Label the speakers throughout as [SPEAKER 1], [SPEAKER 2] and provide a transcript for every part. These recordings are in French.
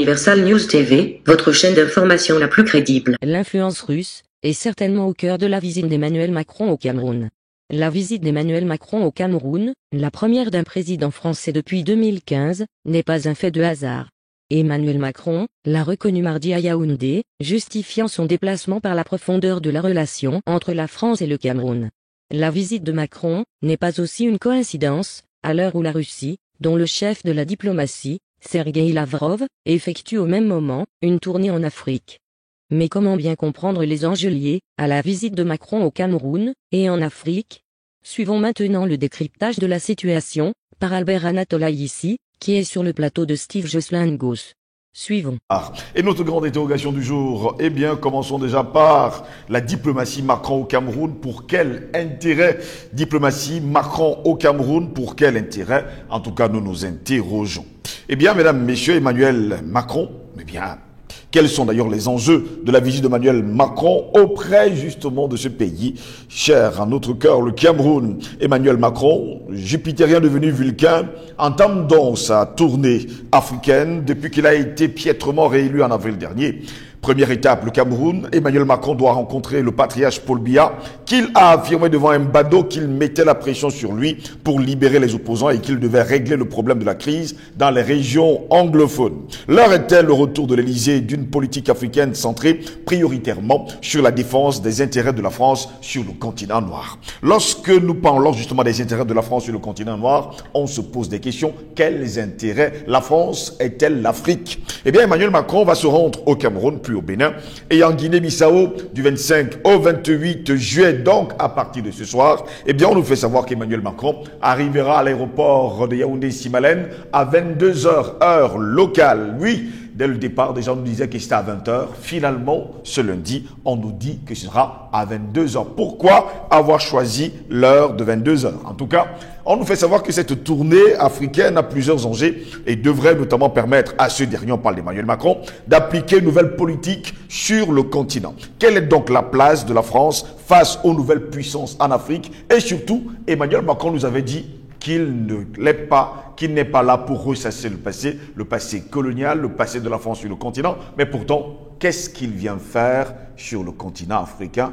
[SPEAKER 1] Universal News TV, votre chaîne d'information la plus crédible.
[SPEAKER 2] L'influence russe est certainement au cœur de la visite d'Emmanuel Macron au Cameroun. La visite d'Emmanuel Macron au Cameroun, la première d'un président français depuis 2015, n'est pas un fait de hasard. Emmanuel Macron l'a reconnu mardi à Yaoundé, justifiant son déplacement par la profondeur de la relation entre la France et le Cameroun. La visite de Macron n'est pas aussi une coïncidence, à l'heure où la Russie, dont le chef de la diplomatie, Sergueï Lavrov, effectue au même moment une tournée en Afrique. Mais comment bien comprendre les enjeux liés à la visite de Macron au Cameroun et en Afrique? Suivons maintenant le décryptage de la situation, par Albert Anatolaïssi, qui est sur le plateau de Steve Jocelyn Goss. Suivons.
[SPEAKER 3] Et notre grande interrogation du jour, eh bien, commençons déjà par la diplomatie Macron au Cameroun. Pour quel intérêt? Diplomatie Macron au Cameroun, pour quel intérêt? En tout cas, nous nous interrogeons. Eh bien, mesdames, messieurs, Emmanuel Macron, eh bien, quels sont d'ailleurs les enjeux de la visite d'Emmanuel Macron auprès justement de ce pays cher à notre cœur, le Cameroun? Emmanuel Macron, jupitérien devenu vulcain, entame donc sa tournée africaine depuis qu'il a été piètrement réélu en avril dernier. Première étape, le Cameroun. Emmanuel Macron doit rencontrer le patriarche Paul Biya, qu'il a affirmé devant Mbado qu'il mettait la pression sur lui pour libérer les opposants et qu'il devait régler le problème de la crise dans les régions anglophones. L'heure était le retour de l'Élysée d'une politique africaine centrée prioritairement sur la défense des intérêts de la France sur le continent noir. Lorsque nous parlons justement des intérêts de la France sur le continent noir, on se pose des questions. Quels intérêts la France est-elle l'Afrique? Eh bien, Emmanuel Macron va se rendre au Cameroun, puis au Bénin et en Guinée-Bissau du 25 au 28 juillet. Donc, à partir de ce soir, eh bien, on nous fait savoir qu'Emmanuel Macron arrivera à l'aéroport de Yaoundé-Simalène à 22 h, heure locale. Oui, dès le départ, déjà, on nous disait que c'était à 20 h. Finalement, ce lundi, on nous dit que ce sera à 22 h. Pourquoi avoir choisi l'heure de 22 h? En tout cas, on nous fait savoir que cette tournée africaine a plusieurs enjeux et devrait notamment permettre à ce dernier, on parle d'Emmanuel Macron, d'appliquer une nouvelle politique sur le continent. Quelle est donc la place de la France face aux nouvelles puissances en Afrique? Et surtout, Emmanuel Macron nous avait dit qu'il n'est pas là pour ressasser le passé colonial, le passé de la France sur le continent. Mais pourtant, qu'est-ce qu'il vient faire sur le continent africain,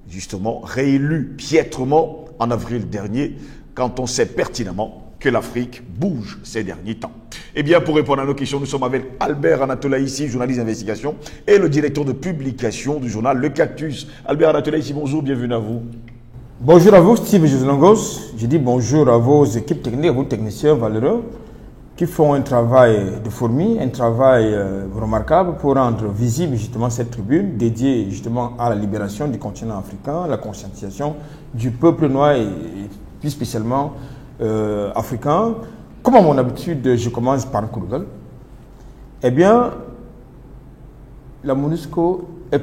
[SPEAKER 3] justement réélu piètrement en avril dernier, quand on sait pertinemment que l'Afrique bouge ces derniers temps? Eh bien, pour répondre à nos questions, nous sommes avec Albert Anatolaïssi, journaliste d'investigation, et le directeur de publication du journal Le Cactus. Albert Anatolaïssi, bonjour, bienvenue à vous.
[SPEAKER 4] Bonjour à vous, Steve Jocelyn Goss. Je dis bonjour à vos équipes techniques, à vos techniciens valeureux qui font un travail de fourmi, un travail remarquable pour rendre visible justement cette tribune dédiée justement à la libération du continent africain, la conscientisation du peuple noir et plus spécialement africain. Comme à mon habitude, je commence par un coup de gueule. Eh bien, la MONUSCO est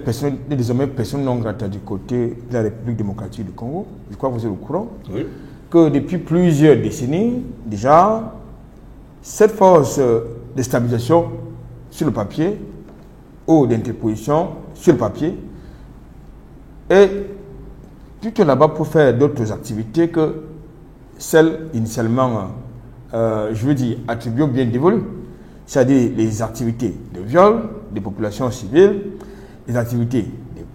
[SPEAKER 4] désormais personne non grata du côté de la République démocratique du Congo. Je crois que vous êtes au courant. Oui. Que depuis plusieurs décennies, déjà, cette force de stabilisation sur le papier ou d'interposition sur le papier est plutôt là-bas pour faire d'autres activités que celles initialement, je veux dire, attribuées ou bien dévolues. C'est-à-dire les activités de viol des populations civiles, les activités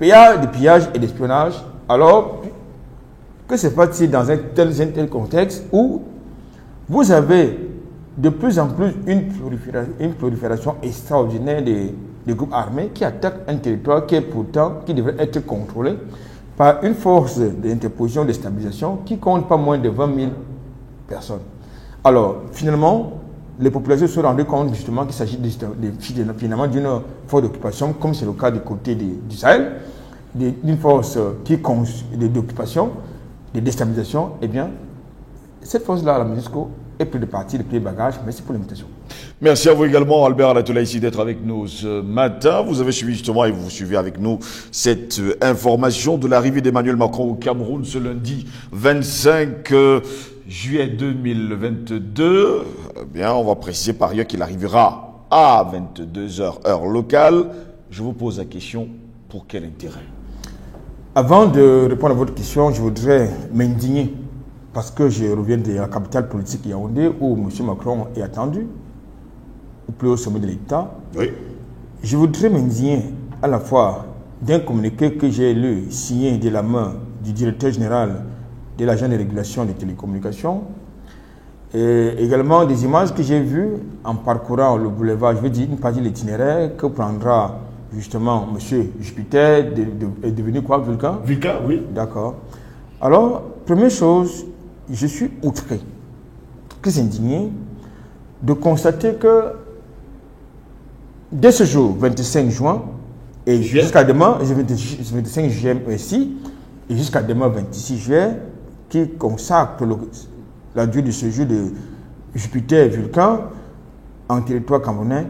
[SPEAKER 4] de pillage et d'espionnage, alors que se passe-t-il dans un tel contexte où vous avez de plus en plus une prolifération extraordinaire des groupes armés qui attaquent un territoire qui devrait être contrôlé par une force d'interposition, de stabilisation qui compte pas moins de 20 000 personnes. Alors, finalement, les populations se sont rendues compte justement qu'il s'agit finalement d'une force d'occupation, comme c'est le cas du côté du Sahel, d'une force d'occupation, de déstabilisation. Eh bien, cette force-là, la MONUSCO, est prise de partie, de pied de bagage. Merci pour l'invitation.
[SPEAKER 3] Merci à vous également, Albert Anatolaïssi, d'être avec nous ce matin. Vous avez suivi justement et vous suivez avec nous cette information de l'arrivée d'Emmanuel Macron au Cameroun ce lundi 25 juillet 2022. Eh bien, on va préciser par ailleurs qu'il arrivera à 22 h, heure locale. Je vous pose la question, pour quel intérêt?
[SPEAKER 4] Avant de répondre à votre question, je voudrais m'indigner parce que je reviens de la capitale politique Yaoundé où M. Macron est attendu. au plus haut sommet de l'État.
[SPEAKER 3] Oui.
[SPEAKER 4] Je voudrais m'indigner à la fois d'un communiqué que j'ai lu, signé de la main du directeur général de l'agence de régulation des télécommunications, et également des images que j'ai vues en parcourant le boulevard, je veux dire une partie de l'itinéraire que prendra justement M. Jupiter, est devenu quoi, Vulcain?
[SPEAKER 3] Vulcain, oui.
[SPEAKER 4] D'accord. Alors, première chose, je suis outré, très indigné, de constater que dès ce jour, 25 juin, et jusqu'à demain, 25 juillet aussi, et jusqu'à demain, 26 juillet, qui consacre la durée de séjour de Jupiter et Vulcain en territoire camerounais,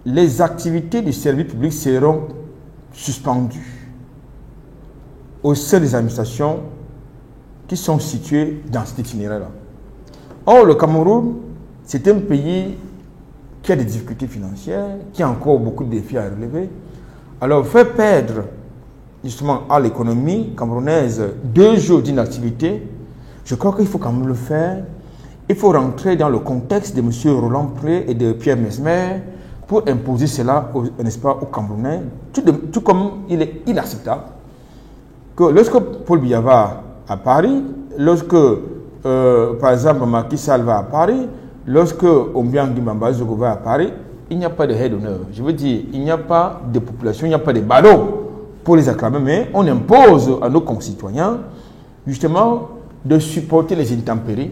[SPEAKER 4] les activités du service public seront suspendues au sein des administrations qui sont situées dans cet itinéraire-là. Or, le Cameroun, c'est un pays qui a des difficultés financières, qui a encore beaucoup de défis à relever. Alors, faire perdre justement à l'économie camerounaise 2 jours d'inactivité, je crois qu'il faut quand même le faire. Il faut rentrer dans le contexte de M. Roland Pré et de Pierre Mesmer pour imposer cela, n'est-ce pas, aux Camerounais, tout comme il est inacceptable que lorsque Paul Biya va à Paris, lorsque, par exemple, Macky Sall va à Paris, lorsque Ombiang Guimamba Zogo va à Paris, il n'y a pas de head d'honneur. Je veux dire, il n'y a pas de population, il n'y a pas de ballots pour les acclamer, mais on impose à nos concitoyens, justement, de supporter les intempéries,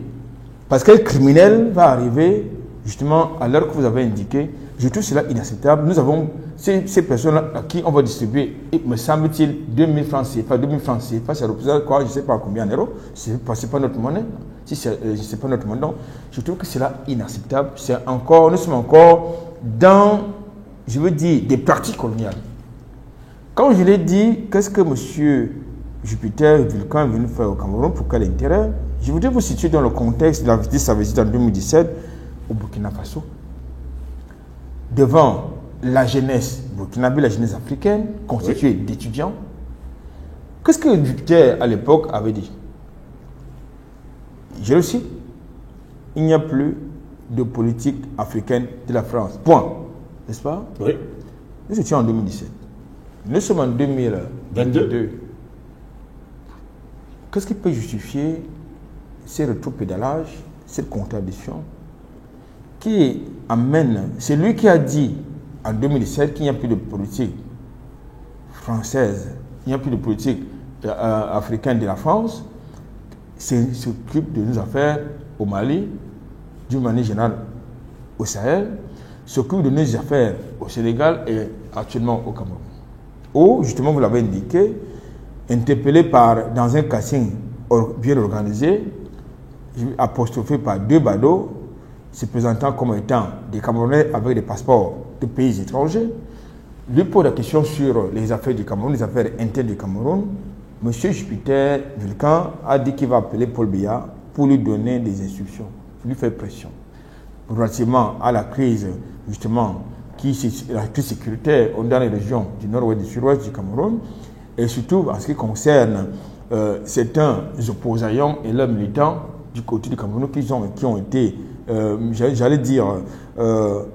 [SPEAKER 4] parce qu'un criminel va arriver, justement, à l'heure que vous avez indiqué. Je trouve cela inacceptable. Nous avons ces personnes-là à qui on va distribuer, me semble-t-il, 2000 francs CFA. 2000 francs CFA, ça représente quoi? Je ne sais pas combien d'euros. Ce n'est pas notre monnaie. Si c'est pas notre monnaie, donc, je trouve que cela inacceptable. Nous sommes encore dans, je veux dire, des pratiques coloniales. Quand je l'ai dit, qu'est-ce que M. Jupiter Vulcain est venu faire au Cameroun, pour quel intérêt? Je voudrais vous situer dans le contexte de sa visite en 2017 au Burkina Faso, devant la jeunesse burkinabé, la jeunesse africaine, constituée d'étudiants. Qu'est-ce que Jupiter, à l'époque, avait dit? Je le cite, il n'y a plus de politique africaine de la France. Point. N'est-ce pas?
[SPEAKER 3] Oui.
[SPEAKER 4] Nous étions en 2017. Nous sommes en 2022. Qu'est-ce qui peut justifier ces rétropédalages, cette contradiction qui amène, c'est lui qui a dit en 2017 qu'il n'y a plus de politique française, il n'y a plus de politique africaine de la France, s'occupe de nos affaires au Mali, d'une manière générale au Sahel, s'occupe de nos affaires au Sénégal et actuellement au Cameroun. Où, justement, vous l'avez indiqué, interpellé dans un casting bien organisé, apostrophé par 2 badauds, se présentant comme étant des Camerounais avec des passeports de pays étrangers, lui pose la question sur les affaires du Cameroun, les affaires internes du Cameroun. M. Jupiter Vulcain a dit qu'il va appeler Paul Biya pour lui donner des instructions, pour lui faire pression relativement à la crise, justement, la crise sécuritaire dans les régions du nord-ouest et du sud-ouest du Cameroun, et surtout en ce qui concerne certains opposants et leurs militants du côté du Cameroun qui ont été, j'allais dire,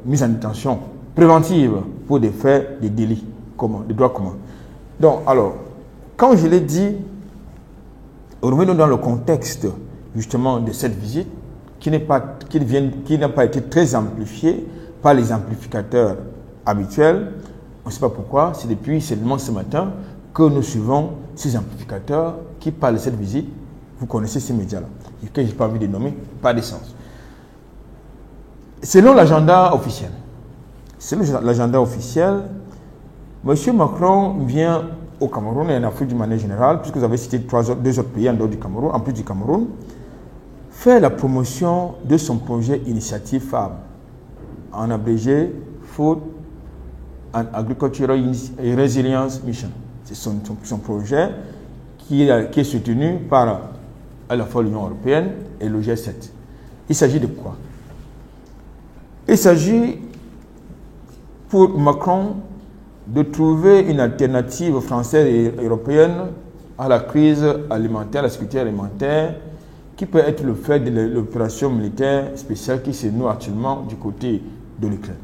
[SPEAKER 4] mis en détention préventive pour des faits, des délits communs, des droits communs. Donc, alors, quand je l'ai dit, revenons dans le contexte justement de cette visite qui n'a pas été très amplifiée par les amplificateurs habituels. On ne sait pas pourquoi, c'est depuis seulement ce matin que nous suivons ces amplificateurs qui parlent de cette visite. Vous connaissez ces médias-là, que je n'ai pas envie de nommer, pas d'essence. Selon l'agenda officiel, M. Macron vient au Cameroun et en Afrique d'une manière générale, puisque vous avez cité 2 autres pays en dehors du Cameroun, en plus du Cameroun, faire la promotion de son projet Initiative Femmes, en abrégé Food and Agricultural Resilience Mission. C'est son projet qui est soutenu par à la fois l'Union européenne et le G7. Il s'agit de quoi? Il s'agit pour Macron de trouver une alternative française et européenne à la crise alimentaire, à la sécurité alimentaire, qui peut être le fait de l'opération militaire spéciale qui se noue actuellement du côté de l'Ukraine.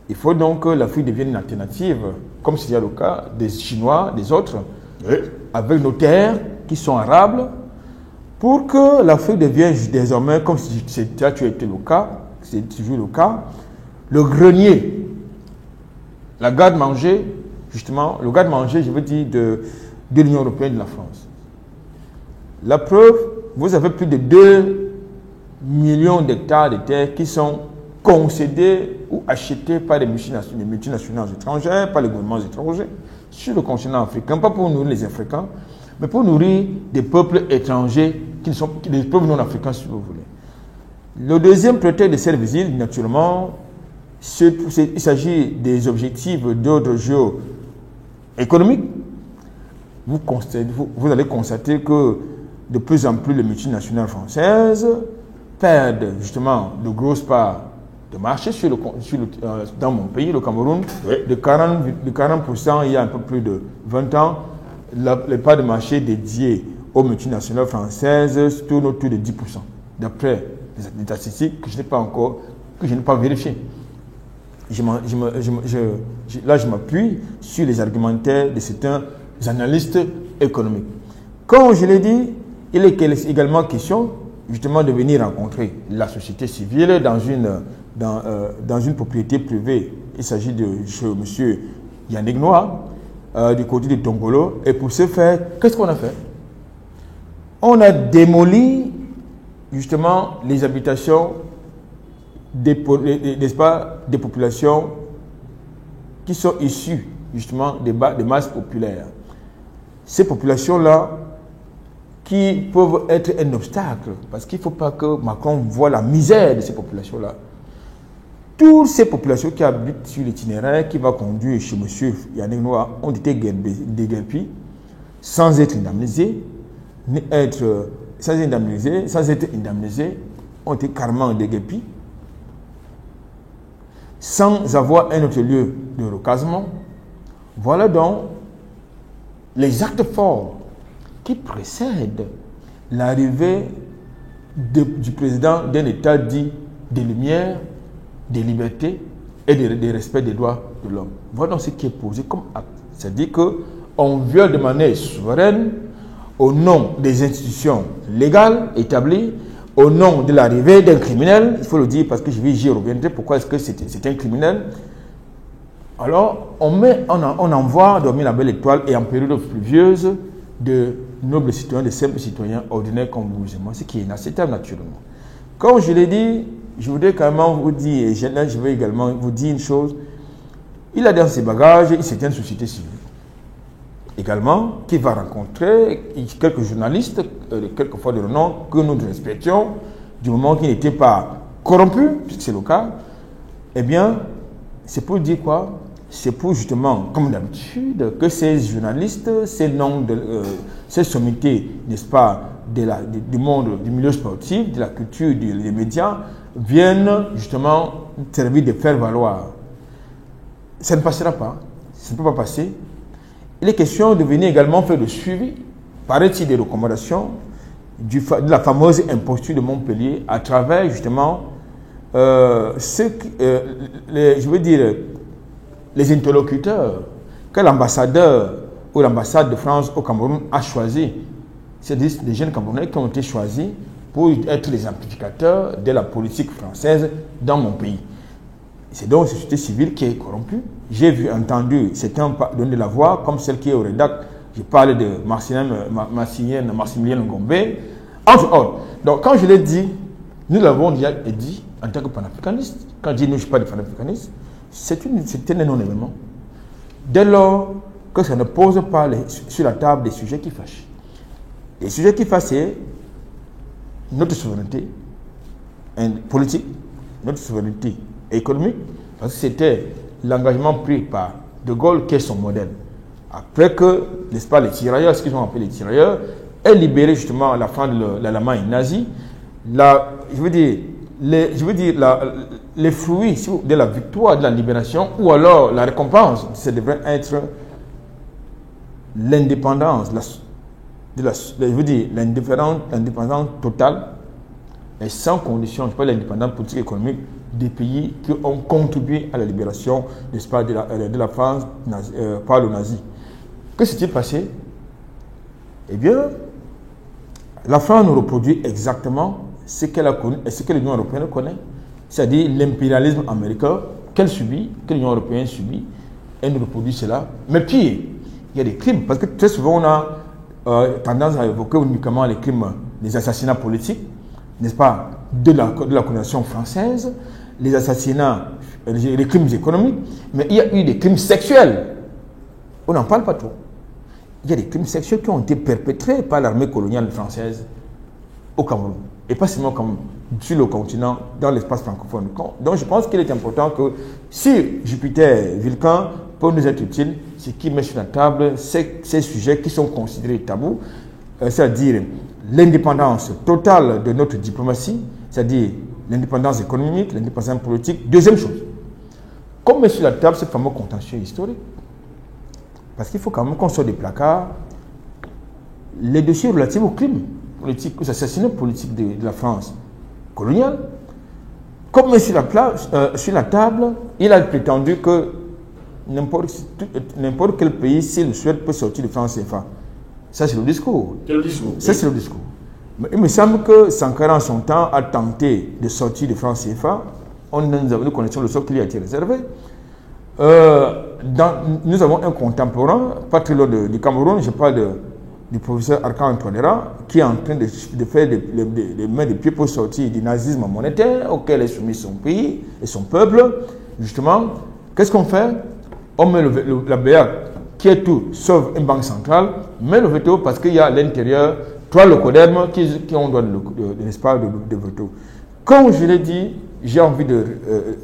[SPEAKER 4] Il faut donc que l'Afrique devienne une alternative, comme c'est déjà le cas des Chinois, des autres,
[SPEAKER 3] Oui.
[SPEAKER 4] avec nos terres qui sont arables, pour que l'Afrique devienne désormais, comme ça a été le cas, c'est toujours le cas, le grenier, la garde-manger, justement, le garde-manger, je veux dire, de l'Union européenne et de la France. La preuve, vous avez plus de 2 millions d'hectares de terres qui sont concédés ou achetés par des multinationales étrangères, par les gouvernements étrangers, sur le continent africain, pas pour nourrir les Africains, mais pour nourrir des peuples étrangers, qui sont des peuples non africains, si vous voulez. Le deuxième prétexte de cette visite, naturellement, il s'agit des objectifs d'ordre géoéconomique. Vous allez constater que de plus en plus les multinationales françaises perdent justement de grosses parts de marché dans mon pays, le Cameroun.
[SPEAKER 3] Oui.
[SPEAKER 4] De 40%, il y a un peu plus de 20 ans, les parts de marché dédiées aux multinationales françaises tournent autour de 10%, d'après les statistiques que je n'ai pas vérifiées. Là, je m'appuie sur les argumentaires de certains analystes économiques. Comme je l'ai dit, il est également question justement de venir rencontrer la société civile dans une propriété privée. Il s'agit de chez M. Yannick Noah, du côté de Tongolo. Et pour ce faire, qu'est-ce qu'on a fait? On a démoli justement les habitations n'est-ce pas, des populations qui sont issues justement des masses populaires. Ces populations-là qui peuvent être un obstacle, parce qu'il ne faut pas que Macron voit la misère de ces populations-là. Toutes ces populations qui habitent sur l'itinéraire qui va conduire chez M. Yannick Noah ont été déguerpies sans être indemnisées, sans être indemnisées, ont été carrément déguerpies, sans avoir un autre lieu de recasement. Voilà donc les actes forts qui précèdent l'arrivée du président d'un État dit des Lumières, des libertés et des respect des droits de l'homme. Voilà donc ce qui est posé comme acte. C'est-à-dire qu'on viole de manière souveraine, au nom des institutions légales établies, au nom de l'arrivée d'un criminel, il faut le dire parce que j'y reviendrai, pourquoi est-ce que c'est un criminel. Alors, on envoie dormir la belle étoile et en période pluvieuse de nobles citoyens, de simples citoyens ordinaires comme vous et moi, ce qui est inacceptable naturellement. Comme je l'ai dit, je voudrais quand même vous dire, et je vais également vous dire une chose, il a dans ses bagages une certaine société civile. Également, qui va rencontrer quelques journalistes, quelquefois de renom, que nous respections, du moment qu'ils n'étaient pas corrompus, puisque c'est le cas. Eh bien, c'est pour dire quoi? C'est pour justement, comme d'habitude, que ces journalistes, ces sommités, n'est-ce pas, du monde, du milieu sportif, de la culture, des médias, viennent justement servir de faire valoir. Ça ne passera pas, ça ne peut pas passer. Il est question de venir également faire le suivi, paraît-il, des recommandations de la fameuse imposture de Montpellier à travers justement les interlocuteurs que l'ambassadeur ou l'ambassade de France au Cameroun a choisi. C'est des jeunes Camerounais qui ont été choisis pour être les amplificateurs de la politique française dans mon pays. C'est donc une société civile qui est corrompue. J'ai entendu certains donner la voix, comme celle qui est au rédac. Je parle de Maximilien Ngombe, entre autres. Donc, quand je l'ai dit, nous l'avons déjà dit en tant que panafricaniste. Quand je dis nous, je ne suis pas des panafricanistes, c'est un non-événement. Dès lors que ça ne pose pas sur la table des sujets qui fâchent. Les sujets qui fâchent, c'est notre souveraineté politique, notre souveraineté économique, parce que c'était l'engagement pris par De Gaulle qui est son modèle. Après que, n'est-ce pas, les tirailleurs, ce qu'ils ont appelé les tirailleurs, aient libéré justement à la fin de l'Allemagne nazie, les fruits de la victoire, de la libération, ou alors la récompense, ça devrait être l'indépendance, l'indépendance totale, et sans condition, je parle de l'indépendance politique et économique des pays qui ont contribué à la libération, n'est-ce pas, de la France par le nazi. Que s'est-il passé? Eh bien, la France nous reproduit exactement ce qu'elle a connu et ce que l'Union européenne connaît, c'est-à-dire l'impérialisme américain qu'elle subit, que l'Union européenne subit, elle nous reproduit cela. Mais pire, il y a des crimes, parce que très souvent on a tendance à évoquer uniquement les crimes, les assassinats politiques, n'est-ce pas, de la colonisation française, les assassinats, les crimes économiques, mais il y a eu des crimes sexuels. On n'en parle pas trop. Il y a des crimes sexuels qui ont été perpétrés par l'armée coloniale française au Cameroun. Et pas seulement comme sur le continent, dans l'espace francophone. Donc je pense qu'il est important que si Jupiter Vulcain peut nous être utile, c'est qu'il met sur la table ces sujets qui sont considérés tabous, c'est-à-dire l'indépendance totale de notre diplomatie, c'est-à-dire l'indépendance économique, l'indépendance politique. Deuxième chose, comme met sur la table ce fameux contentieux historique, parce qu'il faut quand même qu'on sorte des placards les dossiers relatifs aux crimes politiques, aux assassinats politiques de la France coloniale. Comme met sur la table, il a prétendu que n'importe quel pays, s'il le souhaite, peut sortir de France CFA. Ça, c'est le discours. Ça, c'est le discours. Mais il me semble que Sankara, en son temps, a tenté de sortir de France CFA. Nous connaissons le sort qui lui a été réservé. Nous avons un contemporain, pas très loin du Cameroun, je parle du professeur Arkan Touadéra, qui est en train de faire des mains de pied pour sortir du nazisme monétaire auquel est soumis son pays et son peuple. Justement, qu'est-ce qu'on fait? On met la BA, qui est tout, sauf une banque centrale, met le veto parce qu'il y a à l'intérieur 3 locodermes qui ont droit de l'espace de veto. Comme je l'ai dit, j'ai envie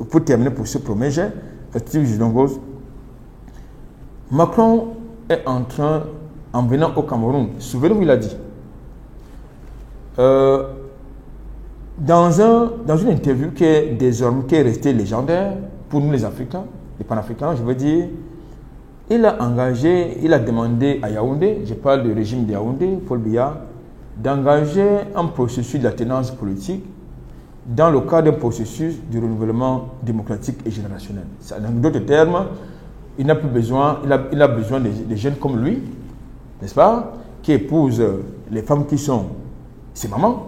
[SPEAKER 4] pour terminer pour ce premier jet, Steve Jilongos, Macron est en train, en venant au Cameroun, souvenez-vous, il a dit, dans une interview qui est restée légendaire pour nous les Africains, les panafricains, je veux dire, il a demandé à Yaoundé, je parle du régime de Yaoundé, Paul Biya, d'engager un processus d'alternance politique dans le cadre d'un processus de renouvellement démocratique et générationnel. En d'autres termes, il n'a plus besoin, il a besoin des jeunes comme lui, n'est-ce pas, qui épousent les femmes qui sont ses mamans.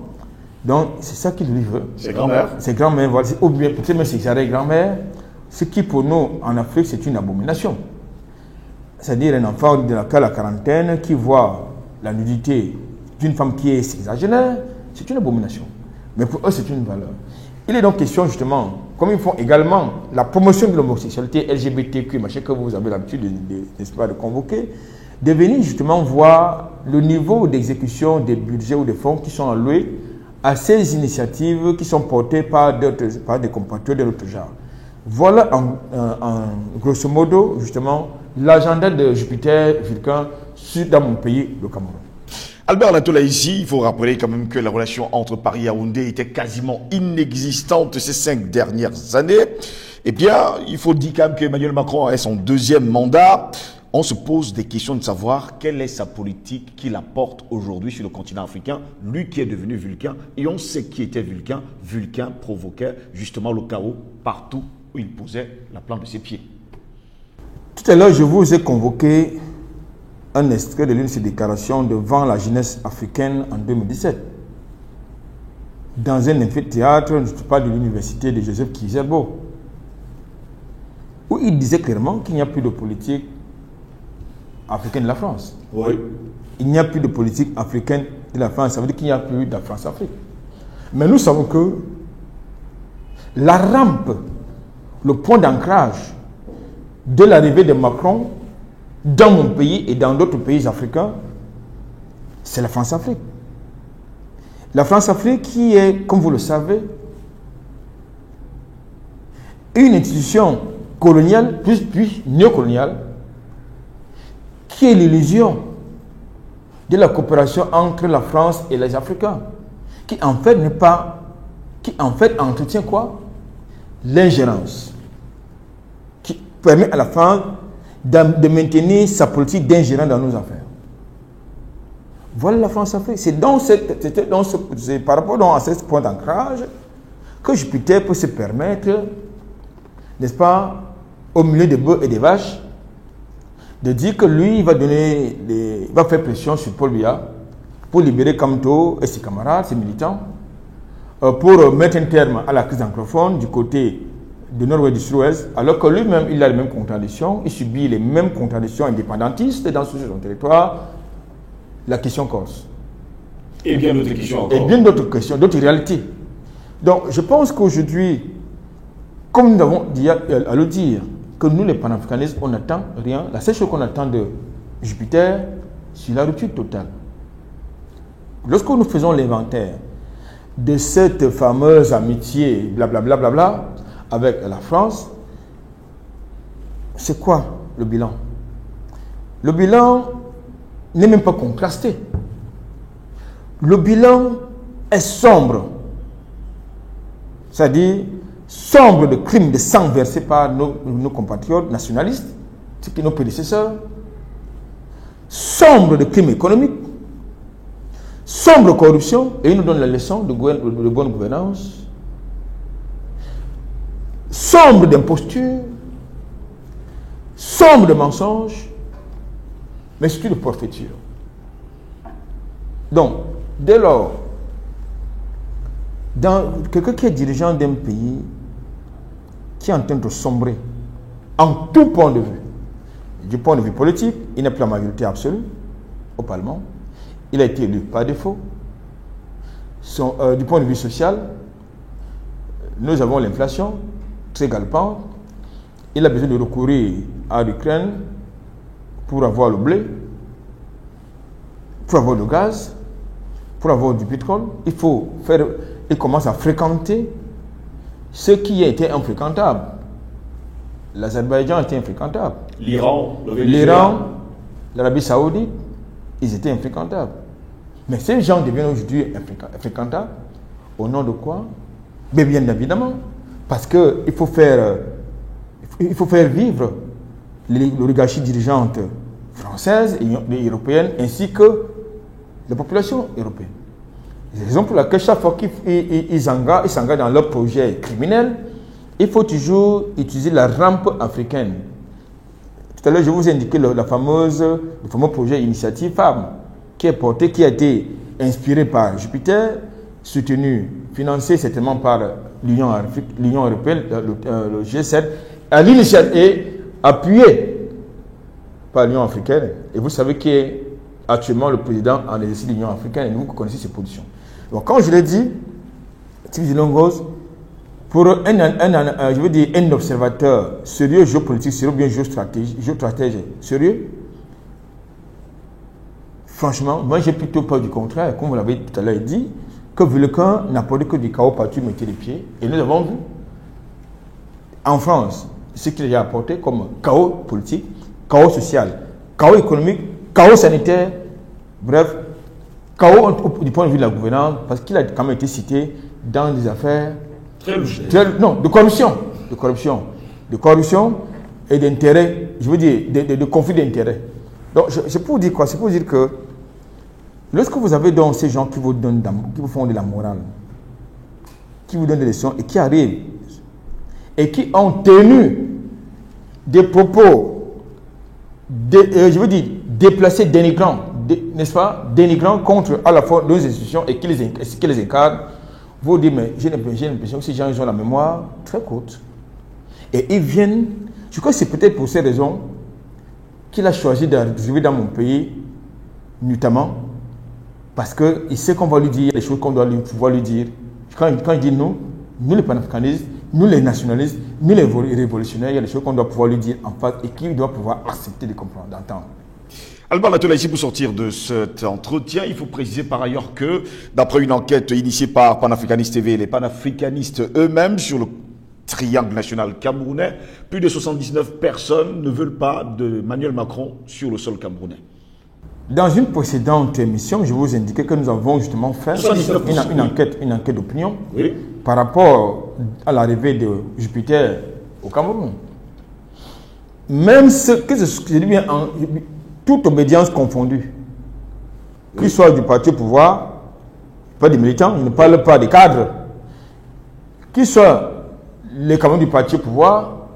[SPEAKER 4] Donc, c'est ça qu'il lui veut.
[SPEAKER 3] Ses grands-mères.
[SPEAKER 4] Ses grands-mères, voilà. Ou bien peut-être même ses arrière-grands-mères. Ce qui, pour nous, en Afrique, c'est une abomination. C'est-à-dire un enfant de la quarantaine qui voit la nudité d'une femme qui est sexagénaire, c'est une abomination. Mais pour eux, c'est une valeur. Il est donc question, justement, comme ils font également la promotion de l'homosexualité LGBTQ, machin que vous avez l'habitude de convoquer, de venir justement voir le niveau d'exécution des budgets ou des fonds qui sont alloués à ces initiatives qui sont portées par des compatriotes de notre genre. Voilà en grosso modo, justement, l'agenda de Jupiter Vulcain dans mon pays, le Cameroun.
[SPEAKER 3] Albert Latola, ici, il faut rappeler quand même que la relation entre Paris et Yaoundé était quasiment inexistante ces 5 dernières années. Eh bien, il faut dire quand même qu'Emmanuel Macron est son 2e mandat. On se pose des questions de savoir quelle est sa politique qu'il apporte aujourd'hui sur le continent africain, lui qui est devenu Vulcain. Et on sait qui était Vulcain. Vulcain provoquait justement le chaos partout où il posait la plante de ses pieds.
[SPEAKER 4] Tout à l'heure, je vous ai convoqué un extrait de l'une de ses déclarations devant la jeunesse africaine en 2017. Dans un amphithéâtre, je ne parle de l'université de Joseph Kizerbo, où il disait clairement qu'il n'y a plus de politique africaine de la France.
[SPEAKER 3] Oui.
[SPEAKER 4] Il n'y a plus de politique africaine de la France. Ça veut dire qu'il n'y a plus de France-Afrique. Mais nous savons que la rampe, le point d'ancrage de l'arrivée de Macron dans mon pays et dans d'autres pays africains, c'est la France-Afrique. La France-Afrique qui est, comme vous le savez, une institution coloniale, puis néocoloniale, qui est l'illusion de la coopération entre la France et les Africains, qui en fait n'est pas, qui en fait entretient quoi? L'ingérence, qui permet à la France de maintenir sa politique d'ingérence dans nos affaires. Voilà la France-Afrique. C'est par rapport à ce point d'ancrage que Jupiter peut se permettre, n'est-ce pas, au milieu des bœufs et des vaches, de dire que lui, il va faire pression sur Paul Biya pour libérer Kamto et ses camarades, ses militants, pour mettre un terme à la crise anglophone du côté du nord-ouest du sud-ouest, alors que lui-même, il a les mêmes contradictions, il subit les mêmes contradictions indépendantistes dans son territoire, la question corse.
[SPEAKER 3] Et bien d'autres questions encore.
[SPEAKER 4] Et bien d'autres questions, d'autres réalités. Donc, je pense qu'aujourd'hui, comme nous avons dit à le dire, que nous, les panafricanistes, on n'attend rien. La seule chose qu'on attend de Jupiter, c'est la rupture totale. Lorsque nous faisons l'inventaire de cette fameuse amitié, blablabla, bla, bla, bla, avec la France, c'est quoi le bilan? Le bilan n'est même pas contrasté. Le bilan est sombre. C'est-à-dire sombre de crimes de sang versés par nos compatriotes nationalistes, ce qui sont nos prédécesseurs, sombre de crimes économiques, sombre de corruption, et ils nous donnent la leçon de bonne gouvernance, sombre d'imposture, sombre de mensonges, mais surtout de forfaiture. Donc, dès lors, quelqu'un qui est dirigeant d'un pays qui est en train de sombrer en tout point de vue, du point de vue politique, il n'a plus la majorité absolue au Parlement, il a été élu par défaut. Du point de vue social, nous avons l'inflation très galopante, il a besoin de recourir à l'Ukraine pour avoir le blé, pour avoir le gaz, pour avoir du pétrole. Il commence à fréquenter ce qui a été infréquentable. L'Azerbaïdjan était infréquentable.
[SPEAKER 3] L'Iran,
[SPEAKER 4] l'Arabie Saoudite, ils étaient infréquentables. Mais ces gens deviennent aujourd'hui infréquentables. Au nom de quoi? Mais bien évidemment, parce qu'il faut faire vivre l'oligarchie dirigeante française et européenne, ainsi que la population européenne. C'est la raison pour laquelle chaque fois qu'ils s'engagent dans leur projet criminel, il faut toujours utiliser la rampe africaine. Tout à l'heure, je vous ai indiqué le fameux projet Initiative Femmes, qui a été inspiré par Jupiter, soutenu, financé certainement par l'Union européenne, le G7, à l'initiative et appuyé par l'Union africaine. Et vous savez qui est actuellement le président en exercice de l'Union africaine, et vous connaissez ses positions. Donc, quand je l'ai dit, Steve Zilongos, pour un observateur sérieux, géopolitique, sérieux, bien géostratège sérieux, franchement, moi j'ai plutôt peur du contraire, comme vous l'avez tout à l'heure dit, que Vulcain n'apportait que du chaos partout où il mettait les pieds. Et nous avons vu, en France, ce qu'il a apporté comme chaos politique, chaos social, chaos économique, chaos sanitaire, bref, chaos du point de vue de la gouvernance, parce qu'il a quand même été cité dans des affaires de corruption et d'intérêt, je veux dire, de conflit d'intérêt. Donc, c'est pour dire quoi? C'est pour dire que lorsque vous avez donc ces gens qui vous font de la morale, qui vous donnent des leçons et qui arrivent et qui ont tenu des propos, je veux dire, déplacés, dénigrants, n'est-ce pas, dénigrants contre à la fois nos institutions et qui les incarnent, vous dites, mais j'ai l'impression que ces gens ils ont la mémoire très courte. Et ils viennent, je crois que c'est peut-être pour ces raisons qu'il a choisi d'arriver dans mon pays, notamment, parce qu'il sait qu'on va lui dire les choses qu'on doit pouvoir lui dire. Quand il dit nous les panafricanistes, nous les nationalistes, nous les révolutionnaires, il y a des choses qu'on doit pouvoir lui dire en face et qu'il doit pouvoir accepter de comprendre, d'entendre.
[SPEAKER 3] Alban Latola, ici pour sortir de cet entretien, il faut préciser par ailleurs que, d'après une enquête initiée par Panafricaniste TV, les panafricanistes eux-mêmes sur le triangle national camerounais, plus de 79 personnes ne veulent pas de Emmanuel Macron sur le sol camerounais.
[SPEAKER 4] Dans une précédente émission, je vous indiquais que nous avons justement fait une enquête d'opinion par rapport à l'arrivée de Jupiter au Cameroun. Même ce que je dis bien, toute obédience confondue, qu'il soit du parti au pouvoir, pas des militants, il ne parle pas des cadres, qu'ils soient les camarades du parti au pouvoir,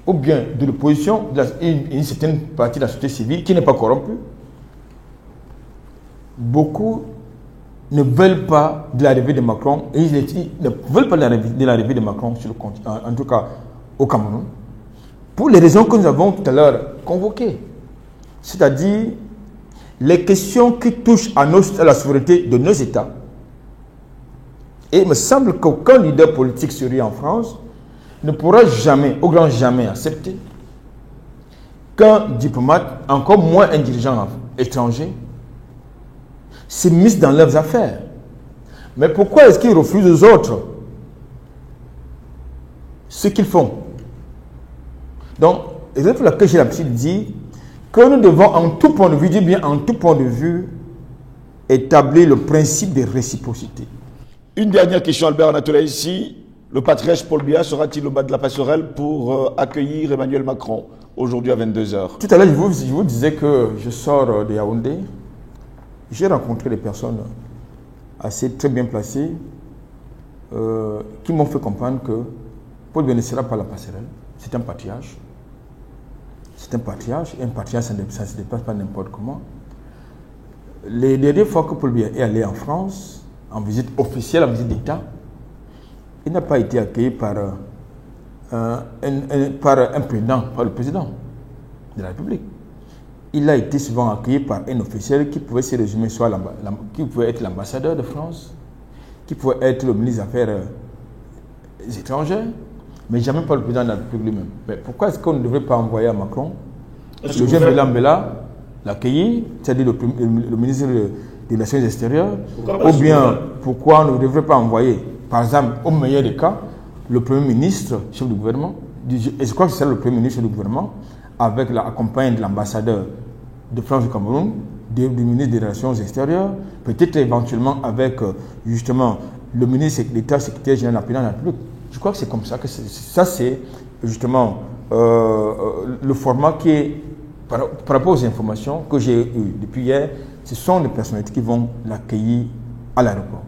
[SPEAKER 4] ou bien de l'opposition, une certaine partie de la société civile qui n'est pas corrompue, beaucoup ne veulent pas de l'arrivée de Macron, et ils ne veulent pas de l'arrivée de Macron sur le continent, en tout cas au Cameroun, pour les raisons que nous avons tout à l'heure convoquées. C'est-à-dire les questions qui touchent à la souveraineté de nos États. Et il me semble qu'aucun leader politique sérieux en France ne pourra jamais, au grand jamais, accepter qu'un diplomate, encore moins un dirigeant étranger, se mise dans leurs affaires. Mais pourquoi est-ce qu'ils refusent aux autres ce qu'ils font? Donc, c'est pour laquelle j'ai l'habitude de dire que nous devons, en tout point de vue, dis bien en tout point de vue, établir le principe de réciprocité.
[SPEAKER 3] Une dernière question, Albert Anatola, ici. Le patriarche Paul Biya sera-t-il au bas de la passerelle pour accueillir Emmanuel Macron aujourd'hui à 22h?
[SPEAKER 4] Tout à l'heure, je vous disais que je sors de Yaoundé. J'ai rencontré des personnes assez très bien placées qui m'ont fait comprendre que Paul Biya ne sera pas la passerelle. C'est un patriarche. C'est un patriarche. Et un patriarche, ça ne se dépasse pas n'importe comment. Les dernières fois que Paul Biya est allé en France, en visite officielle, en visite d'État, il n'a pas été accueilli par un président, par le président de la République. Il a été souvent accueilli par un officiel qui pouvait se résumer soit qui pouvait être l'ambassadeur de France, qui pouvait être le ministre des Affaires étrangères, mais jamais pas le président de la République lui-même. Mais pourquoi est-ce qu'on ne devrait pas envoyer à Macron le jeune Belambela l'accueillir, c'est-à-dire le ministre des Nations extérieures, ou bien pourquoi on ne devrait pas envoyer, par exemple, au meilleur des cas, le Premier ministre, chef du gouvernement, et je crois que c'est le Premier ministre du gouvernement, avec l'accompagnement de l'ambassadeur de France du Cameroun, du ministre des Relations extérieures, peut-être éventuellement avec justement le ministre d'État, secrétaire général de la République. Je crois que c'est comme ça que ça c'est justement le format qui est par rapport aux informations que j'ai eues depuis hier, ce sont les personnalités qui vont l'accueillir à l'aéroport.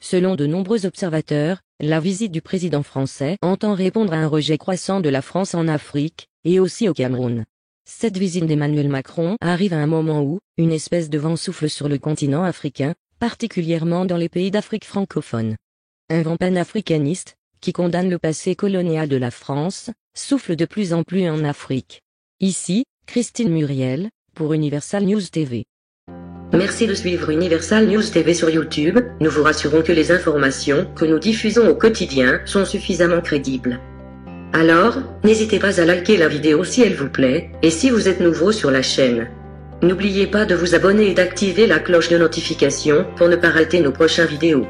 [SPEAKER 2] Selon de nombreux observateurs, la visite du président français entend répondre à un rejet croissant de la France en Afrique et aussi au Cameroun. Cette visite d'Emmanuel Macron arrive à un moment où une espèce de vent souffle sur le continent africain, particulièrement dans les pays d'Afrique francophone. Un vent panafricaniste, qui condamne le passé colonial de la France, souffle de plus en plus en Afrique. Ici, Christine Muriel, pour Universal News TV.
[SPEAKER 1] Merci de suivre Universal News TV sur YouTube. Nous vous rassurons que les informations que nous diffusons au quotidien sont suffisamment crédibles. Alors, n'hésitez pas à liker la vidéo si elle vous plaît, et si vous êtes nouveau sur la chaîne. N'oubliez pas de vous abonner et d'activer la cloche de notification pour ne pas rater nos prochaines vidéos.